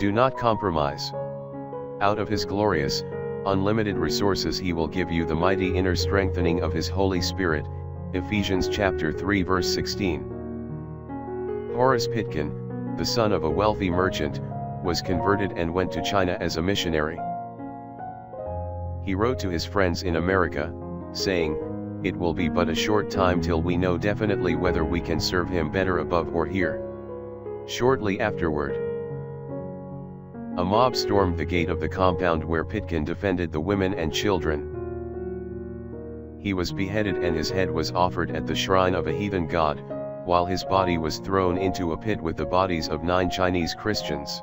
Do not compromise. Out of his glorious, unlimited resources he will give you the mighty inner strengthening of his Holy Spirit, Ephesians chapter 3 verse 16. Horace Pitkin, the son of a wealthy merchant, was converted and went to China as a missionary. He wrote to his friends in America, saying, "It will be but a short time till we know definitely whether we can serve him better above or here." Shortly afterward, a mob stormed the gate of the compound where Pitkin defended the women and children. He was beheaded and his head was offered at the shrine of a heathen god, while his body was thrown into a pit with the bodies of 9 Chinese Christians.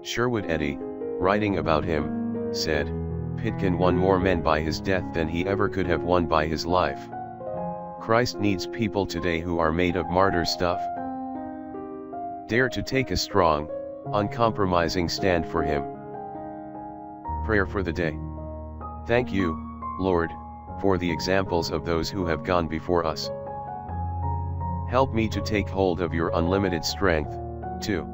Sherwood Eddy, writing about him, said, "Pitkin won more men by his death than he ever could have won by his life." Christ needs people today who are made of martyr stuff. Dare to take a strong, uncompromising stand for him. Prayer for the day. Thank you, Lord, for the examples of those who have gone before us. Help me to take hold of your unlimited strength, too.